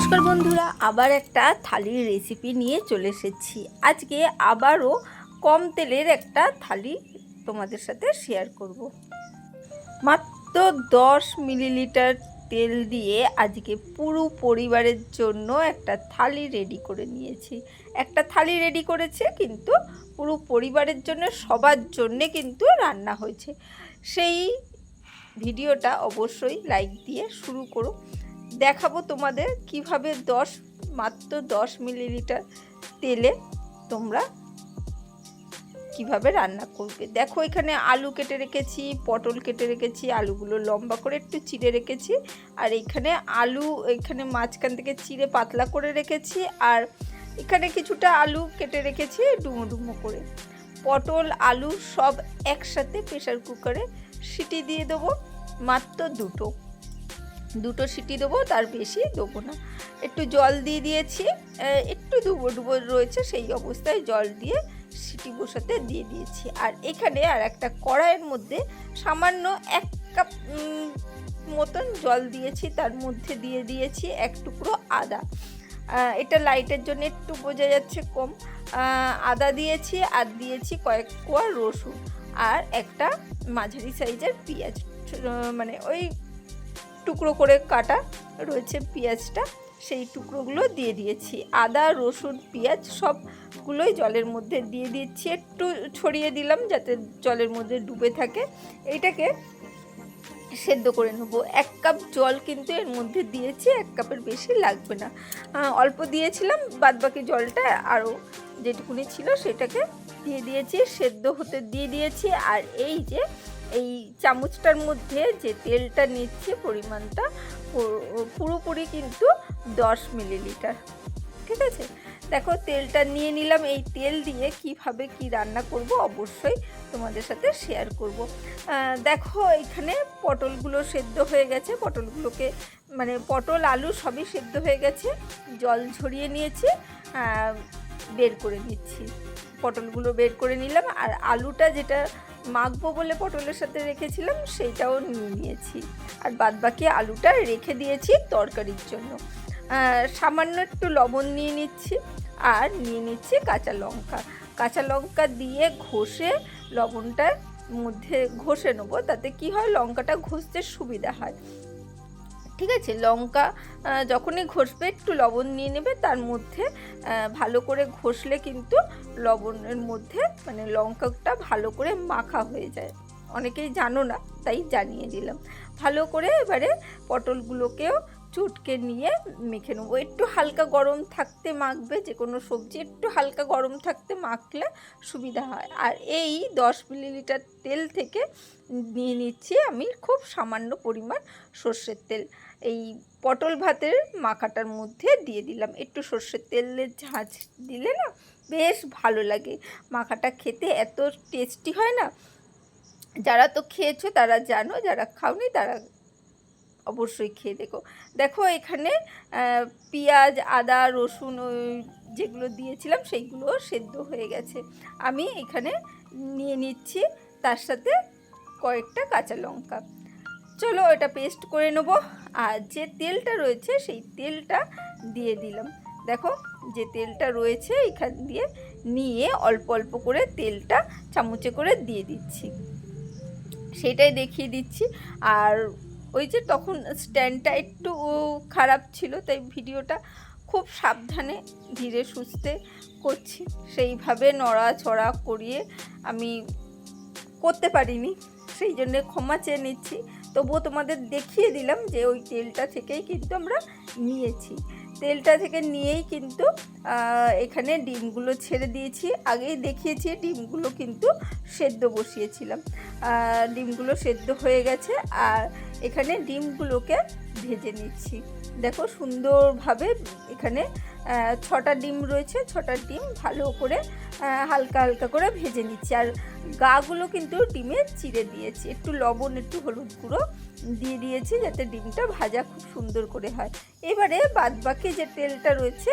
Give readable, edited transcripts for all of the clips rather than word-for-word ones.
নমস্কার বন্ধুরা, আবার একটা থালির রেসিপি নিয়ে চলে এসেছি। আজকে আবারও কম তেলের একটা থালি তোমাদের সাথে শেয়ার করব। মাত্র 10 মিলিলিটার তেল দিয়ে আজকে পুরো পরিবারের জন্য একটা থালি রেডি করে নিয়েছি। একটা থালি রেডি করেছে, কিন্তু পুরো পরিবারের জন্য, সবার জন্যে কিন্তু রান্না হয়েছে। সেই ভিডিওটা অবশ্যই লাইক দিয়ে শুরু করো। দেখাবো তোমাদের কিভাবে মাত্র 10 মিলিলিটার তেলে তোমরা কিভাবে রান্না করবে। দেখো, এখানে আলু কেটে রেখেছি, পটল কেটে রেখেছি, আলুগুলো লম্বা করে একটু চিড়ে রেখেছি, আর এখানে মাঝখান থেকে চিড়ে পাতলা করে রেখেছি, আর এখানে কিছুটা আলু কেটে রেখেছি ডুমো ডুমো করে। পটল আলু সব একসাথে প্রেসার কুকারে সিটি দিয়ে দেবো, মাত্র দুটো সিটি দেবো, তার বেশি দেবো না। একটু জল দিয়ে দিয়েছি, একটু ডুবো ডুবো রয়েছে, সেই অবস্থায় জল দিয়ে সিটি বসাতে দিয়ে দিয়েছি। আর এখানে আর একটা কড়াইয়ের মধ্যে সামান্য 1 কাপ মতন জল দিয়েছি, তার মধ্যে দিয়ে দিয়েছি 1 টুকরো আদা। এটা লাইটের জন্য একটু বোঝা যাচ্ছে কম। আদা দিয়েছি, আর দিয়েছি কয়েক কোয়া রসুন, আর একটা মাঝারি সাইজের পেঁয়াজ, মানে ওই টুকরো করে কাটা রয়েছে পেঁয়াজটা, সেই টুকরোগুলো দিয়ে দিয়েছি। আদা রসুন পেঁয়াজ সবগুলোই জলের মধ্যে দিয়ে দিচ্ছি, একটু ছড়িয়ে দিলাম যাতে জলের মধ্যে ডুবে থাকে। এইটাকে সেদ্ধ করে নেবো। 1 কাপ জল কিন্তু এর মধ্যে দিয়েছি, 1 কাপের বেশি লাগবে না। অল্প দিয়েছিলাম, বাদবাকি জলটা আরও যেটুকুনি ছিল সেটাকে দিয়ে দিয়েছি, সেদ্ধ হতে দিয়ে দিয়েছি। আর এই চামচটার মধ্যে যে তেলটা নিচ্ছি, পরিমাণটা পুরোপুরি কিন্তু 10 মিলিলিটার, ঠিক আছে। দেখো, তেলটা নিয়ে নিলাম। এই তেল দিয়ে কিভাবে কি রান্না করব অবশ্যই তোমাদের সাথে শেয়ার করব। দেখো, এখানে পটলগুলো সেদ্ধ হয়ে গেছে, পটল আলু সবই সেদ্ধ হয়ে গেছে। জল ঝরিয়ে নিয়েছি, বের করে নিচ্ছি। পটলগুলো বের করে নিলাম, আর আলুটা যেটা মাখবো বলে পটলের সাথে রেখেছিলাম সেইটাও নিয়ে নিয়েছি, আর বাদবাকি আলুটা রেখে দিয়েছি তরকারির জন্য। সামান্য একটু লবণ নিয়ে নিচ্ছি, আর নিয়ে নিচ্ছি কাঁচা লঙ্কা দিয়ে ঘষে লবণটার মধ্যে ঘষে নেবো, তাতে কি হয়, লঙ্কাটা ঘষতে সুবিধা হয়, ঠিক আছে। লঙ্কা যখনই ঘষবে একটু লবণ নিয়ে নেবে, তার মধ্যে ভালো করে ঘষলে কিন্তু লবণের মধ্যে লঙ্কাটা ভালো করে মাখা হয়ে যায়। অনেকেই জানো না, তাই জানিয়ে দিলাম। ভালো করে এবারে পটলগুলোকেও চটকে নিয়ে মেখে নেবো। একটু হালকা গরম থাকতে মাখবে, যে কোনো সবজি একটু হালকা গরম থাকতে মাখলে সুবিধা হয়। আর এই 10 মিলিলিটার তেল থেকে নিয়ে নিচ্ছি আমি খুব সামান্য পরিমাণ সর্ষের তেল। এই পটল ভাতের মাখাটার মধ্যে দিয়ে দিলাম। একটু সর্ষের তেলের ঝাঁঝ দিলে না বেশ ভালো লাগে, মাখাটা খেতে এত টেস্টি হয় না। যারা তো খেয়েছো তারা জানো, যারা খাওনি তারা অবশ্যই খেয়ে দেখো, এখানে পেঁয়াজ আদা রসুন যেগুলো দিয়েছিলাম সেইগুলো সেদ্ধ হয়ে গেছে। আমি এখানে নিয়ে নিচ্ছি তার সাথে কয়েকটা কাঁচা লঙ্কা। চলো এটা পেস্ট করে নেব। আর যে তেলটা রয়েছে সেই তেলটা দিয়ে দিলাম। দেখো, যে তেলটা রয়েছে এখান দিয়ে নিয়ে অল্প অল্প করে তেলটা চামচে করে দিয়ে দিচ্ছি, সেটাই দেখিয়ে দিচ্ছি। আর ওই যে তখন স্ট্যান্ডটা একটু খারাপ ছিল, তাই ভিডিওটা খুব সাবধানে ধীরে সুস্থে করছি, সেইভাবে নড়াচড়া করিয়ে আমি করতে পারিনি, সেই জন্যে ক্ষমা চেয়ে নিচ্ছি। তবুও তোমাদের দেখিয়ে দিলাম যে ওই তেলটা থেকেই কিন্তু আমরা নিয়েছি। তেলটা থেকে নিয়েই কিন্তু এখানে ডিমগুলো ছেড়ে দিয়েছি। আগেই দেখিয়েছি ডিমগুলো কিন্তু সেদ্ধ বসিয়েছিলাম, ডিমগুলো সেদ্ধ হয়ে গেছে। আর এখানে ডিমগুলোকে ভেজে নিচ্ছি। দেখো, সুন্দরভাবে এখানে 6টা ডিম রয়েছে, 6টা ডিম ভালো করে হালকা হালকা করে ভেজে নিচ্ছি। আর গাগুলো কিন্তু ডিমের চিড়ে দিয়েছি, একটু লবণ একটু হলুদ গুঁড়ো দিয়ে দিয়েছি যাতে ডিমটা ভাজা খুব সুন্দর করে হয়। এবারে বাদবাকি যে তেলটা রয়েছে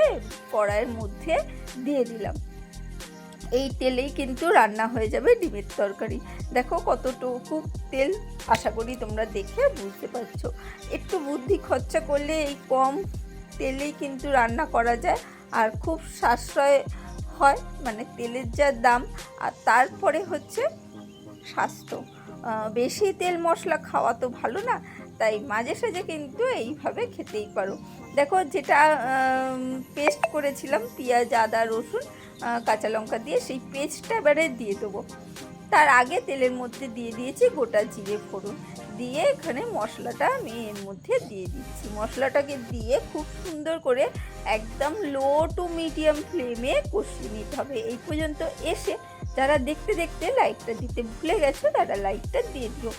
কড়াইয়ের মধ্যে দিয়ে দিলাম। এই তেলেই কিন্তু রান্না হয়ে যাবে ডিমের তরকারি। দেখো কতটুকু তেল, আশা করি তোমরা দেখে বুঝতে পারছো। একটু বুদ্ধি খরচা করলে এই কম তেলেই কিন্তু রান্না করা যায় আর খুব সাশ্রয় হয়, মানে তেলের যা দাম আর তারপরে হচ্ছে স্বাস্থ্য। বেশি তেল মশলা খাওয়া তো ভালো না, তাই মাঝে সাঝে কিন্তু এইভাবে খেতেই পারো। দেখো যেটা পেস্ট করেছিলাম পেঁয়াজ আদা রসুন কাঁচা লঙ্কা দিয়ে, সেই পেস্টটা এবারে দিয়ে দেবো। তার আগে তেলের মধ্যে দিয়ে দিয়েছি গোটা জিরে ফোড়ন, দিয়ে এখানে মশলাটা আমি এর মধ্যে দিয়ে দিচ্ছি। মশলাটাকে দিয়ে খুব সুন্দর করে একদম লো টু মিডিয়াম ফ্লেমে কষিয়ে নিতে হবে। এই পর্যন্ত এসে যারা দেখতে দেখতে লাইকটা দিতে ভুলে গেছো তারা লাইকটা দিয়ে দিও।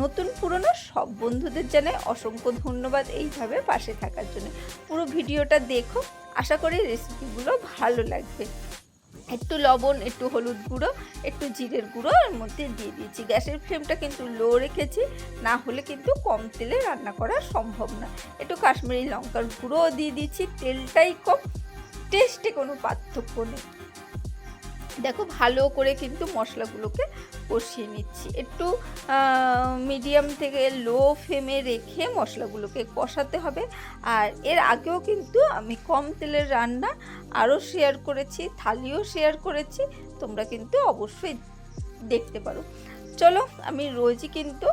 নতুন পুরনো সব বন্ধুদের জানাই অসংখ্য ধন্যবাদ এইভাবে পাশে থাকার জন্য। পুরো ভিডিওটা দেখো, আশা করি রেসিপিগুলো ভালো লাগবে। একটু লবণ, একটু হলুদ গুঁড়ো, একটু জিরের গুঁড়ো এর মধ্যে দিয়ে দিয়েছি। গ্যাসের ফ্লেমটা কিন্তু লো রেখেছি, না হলে কিন্তু কম তেলে রান্না করা সম্ভব না। একটু কাশ্মীরি লঙ্কার গুঁড়োও দিয়ে দিচ্ছি, তেলটাই কম, টেস্টে কোনো পার্থক্য নেই। দেখো ভালো করে কিন্তু মশলাগুলোকে কষিয়ে নিচ্ছি। একটু মিডিয়াম থেকে লো ফ্লেমে রেখে মশলাগুলোকে কষাতে হবে। আর এর আগেও কিন্তু আমি কম তেলের রান্না আরও শেয়ার করেছি, থালিও শেয়ার করেছি, তোমরা কিন্তু অবশ্যই দেখতে পারো। চলো, আমি রোজই কিন্তু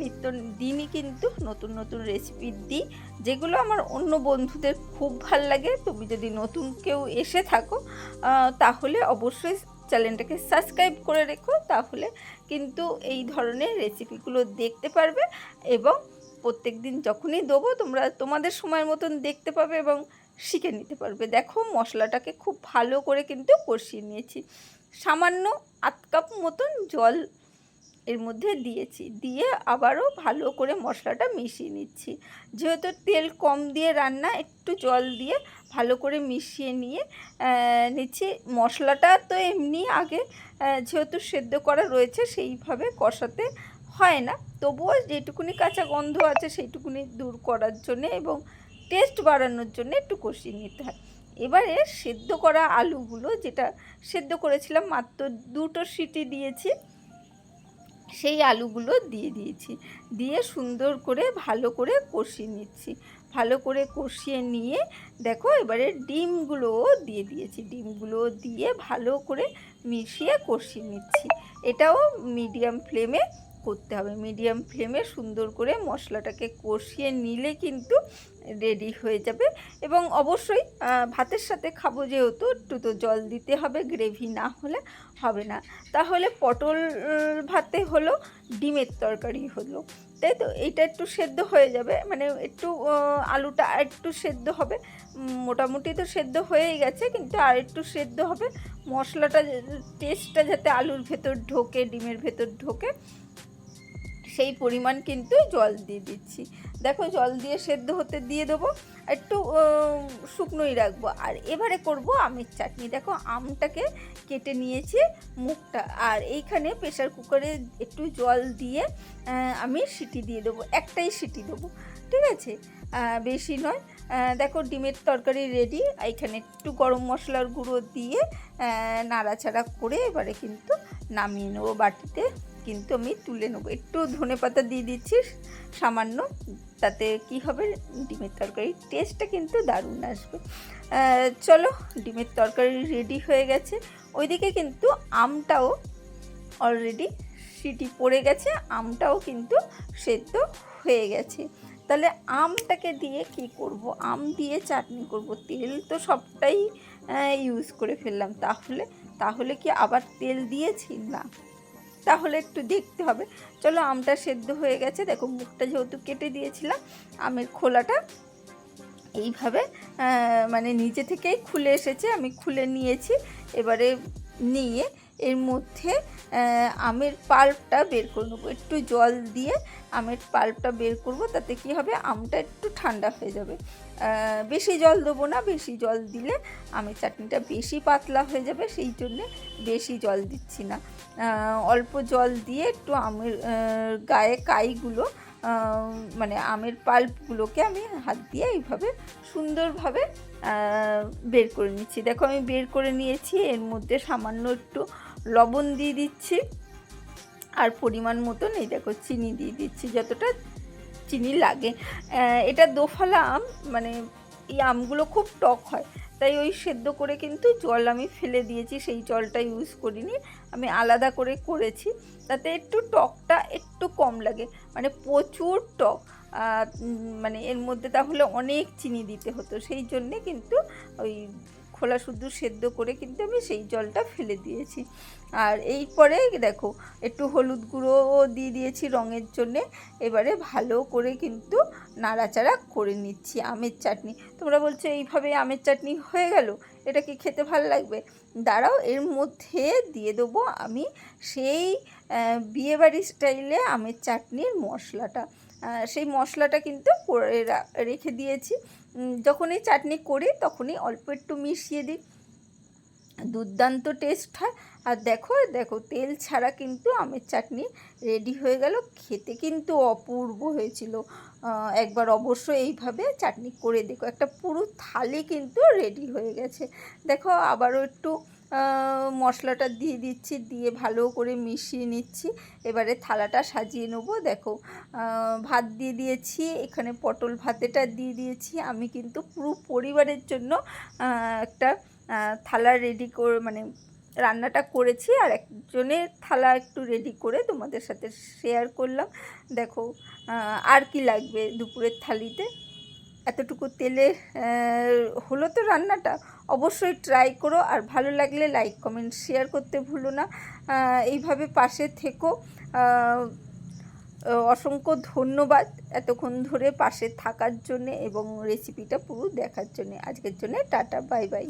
নিত্য দিনই কিন্তু নতুন নতুন রেসিপি দিই, যেগুলো আমার অন্য বন্ধুদের খুব ভাল লাগে। তুমি যদি নতুন কেউ এসে থাকো তাহলে অবশ্যই চ্যানেলটাকে সাবস্ক্রাইব করে রেখো, তাহলে কিন্তু এই ধরনের রেসিপিগুলো দেখতে পারবে এবং প্রত্যেক দিন যখনই দেবো তোমরা তোমাদের সময়ের মতন দেখতে পাবে এবং শিখে নিতে পারবে। দেখো মশলাটাকে খুব ভালো করে কিন্তু কষিয়ে নিয়েছি। সামান্য আধ কাপ মতন জল এর মধ্যে দিয়েছি, দিয়ে আবারও ভালো করে মশলাটা মিশিয়ে নিচ্ছি। যেহেতু তেল কম দিয়ে রান্না, একটু জল দিয়ে ভালো করে মিশিয়ে নিয়ে নিচ্ছি। মশলাটা তো এমনি আগে যেহেতু সেদ্ধ করা রয়েছে সেইভাবে কষাতে হয় না, তবুও যেটুকুনি কাঁচা গন্ধ আছে সেইটুকুনি দূর করার জন্যে এবং টেস্ট বাড়ানোর জন্য একটু কষিয়ে নিতে হয়। এবারে সেদ্ধ করা আলুগুলো, যেটা সেদ্ধ করেছিলাম মাত্র 2টো সিটি দিয়েছি, সেই আলুগুলো দিয়ে দিয়েছি, দিয়ে সুন্দর করে ভালো করে কষিয়ে নিচ্ছি। ভালো করে কষিয়ে নিয়ে দেখো এবারে ডিমগুলোও দিয়ে দিয়েছি, ডিমগুলো দিয়ে ভালো করে মিশিয়ে কষিয়ে নিচ্ছি। এটাও মিডিয়াম ফ্লেমে করতে হবে। মিডিয়াম ফ্লেমে সুন্দর করে মশলাটাকে কষিয়ে নিলে কিন্তু রেডি হয়ে যাবে। এবং অবশ্যই ভাতের সাথে খাবো যেহেতু একটু তো জল দিতে হবে, গ্রেভি না হলে হবে না। তাহলে পটল ভাতে হলো, ডিমের তরকারি হলো, তাই তো। এইটা একটু সেদ্ধ হয়ে যাবে, মানে একটু আলুটা আর একটু সেদ্ধ হবে। মোটামুটি তো সেদ্ধ হয়েই গেছে, কিন্তু আর একটু সেদ্ধ হবে। মশলাটা টেস্টটা যাতে আলুর ভেতর ঢোকে, ডিমের ভেতর ঢোকে, সেই পরিমাণ কিন্তু জল দিয়ে দিচ্ছি। দেখো জল দিয়ে সেদ্ধ হতে দিয়ে দেবো, একটু শুকনোই রাখবো। আর এবারে করব আমের চাটনি। দেখো আমটাকে কেটে নিয়েছি মুখটা, আর এইখানে প্রেসার কুকারে একটু জল দিয়ে আমি সিটি দিয়ে দেবো, একটাই সিটি দেবো, ঠিক আছে, বেশি নয়। দেখো ডিমের তরকারি রেডি। এইখানে একটু গরম মশলার গুঁড়ো দিয়ে নাড়াচাড়া করে এবারে কিন্তু নামিয়ে নেবো বাটিতে, কিন্তু আমি তুলে নেবো। একটু ধনেপাতা দিয়ে দিচ্ছি সামান্য, তাতে কি হবে ডিমের তরকারির টেস্টটা কিন্তু দারুণ আসবে। চলো, ডিমের তরকারি রেডি হয়ে গেছে। ওইদিকে কিন্তু আমটাও অলরেডি সিটি পড়ে গেছে, আমটাও কিন্তু সেদ্ধ হয়ে গেছে। তাহলে আমটাকে দিয়ে কি করব, আম দিয়ে চাটনি করব। তেল তো সবটাই ইউজ করে ফেললাম, তাহলে কি আবার তেল দিয়েছি? না, তাহলে একটু দেখতে হবে। চলো, আমটা সেদ্ধ হয়ে গেছে। দেখো মুখটা যেহেতু কেটে দিয়েছিলাম, আমের খোলাটা এইভাবে মানে নিচে থেকেই খুলে এসেছে, আমি খুলে নিয়েছি। এবারে নিয়ে এর মধ্যে আমের পাল্পটা বের করে নেবো। একটু জল দিয়ে আমের পাল্পটা বের করব, তাতে কি হবে আমটা একটু ঠান্ডা হয়ে যাবে। বেশি জল দেবো না, বেশি জল দিলে আমের চাটনিটা বেশি পাতলা হয়ে যাবে, সেই জন্যে বেশি জল দিচ্ছি না। অল্প জল দিয়ে একটু আমের গায়ে কাইগুলো, মানে আমের পাল্পগুলোকে আমি হাত দিয়ে এইভাবে সুন্দরভাবে বের করে নিচ্ছি। দেখো আমি বের করে নিয়েছি। এর মধ্যে সামান্য একটু লবণ দিয়ে দিচ্ছি, আর পরিমাণ মতন এই দেখো চিনি দিয়ে দিচ্ছি, যতটা চিনি লাগে। এটা দোফালা আম, মানে এই আমগুলো খুব টক হয়, তাই ওই সেদ্ধ করে কিন্তু জল আমি ফেলে দিয়েছি, সেই জলটা ইউজ করিনি, আমি আলাদা করে করেছি, তাতে একটু টকটা একটু কম লাগে, মানে প্রচুর টক, মানে এর মধ্যে তাহলে অনেক চিনি দিতে হতো, সেই জন্যে কিন্তু ওই খোলা শুদ্ধ সেদ্ধ করে কিন্তু আমি সেই জলটা ফেলে দিয়েছি। আর এরপরে দেখো একটু হলুদ গুঁড়োও দিয়ে দিয়েছি রঙের জন্যে। এবারে ভালো করে কিন্তু নাড়াচাড়া করে নিচ্ছি আমের চাটনি। তোমরা বলছো এইভাবে আমের চাটনি হয়ে গেল, এটা কি খেতে ভালো লাগবে? দাঁড়াও, এর মধ্যে দিয়ে দেবো আমি সেই বিয়েবাড়ি স্টাইলে আমের চাটনির মশলাটা। সেই মশলাটা কিন্তু করে রেখে দিয়েছি, যখনই চাটনি করি তখনই অল্প একটু মিশিয়ে দিই, দুর্দান্ত টেস্ট হয়। আর দেখো দেখো তেল ছাড়া কিন্তু আমের চাটনি রেডি হয়ে গেল, খেতে কিন্তু অপূর্ব হয়েছিল। একবার অবশ্যই এইভাবে চাটনি করে দেখো, একটা পুরো থালি কিন্তু রেডি হয়ে গেছে। দেখো আবারও একটু মশলাটা দিয়ে দিচ্ছি, দিয়ে ভালো করে মিশিয়ে নিচ্ছি। এবারে থালাটা সাজিয়ে নেবো। দেখো ভাত দিয়ে দিয়েছি, এখানে পটল ভাতেটা দিয়ে দিয়েছি। আমি কিন্তু পুরো পরিবারের জন্য একটা থালা রেডি করে, মানে রান্নাটা করেছি, আর একজনের থালা একটু রেডি করে তোমাদের সাথে শেয়ার করলাম। দেখো আর কি লাগবে দুপুরের থালিতে, এতটুকু তেলে হলো তো রান্নাটা। অবশ্যই ট্রাই করো, আর ভালো লাগলে লাইক কমেন্ট শেয়ার করতে ভুলো না। এইভাবে পাশে থেকো। অসংখ্য ধন্যবাদ এতক্ষণ ধরে পাশে থাকার জন্যে এবং রেসিপিটা পুরো দেখার জন্যে। আজকের জন্যে টাটা, বাই বাই।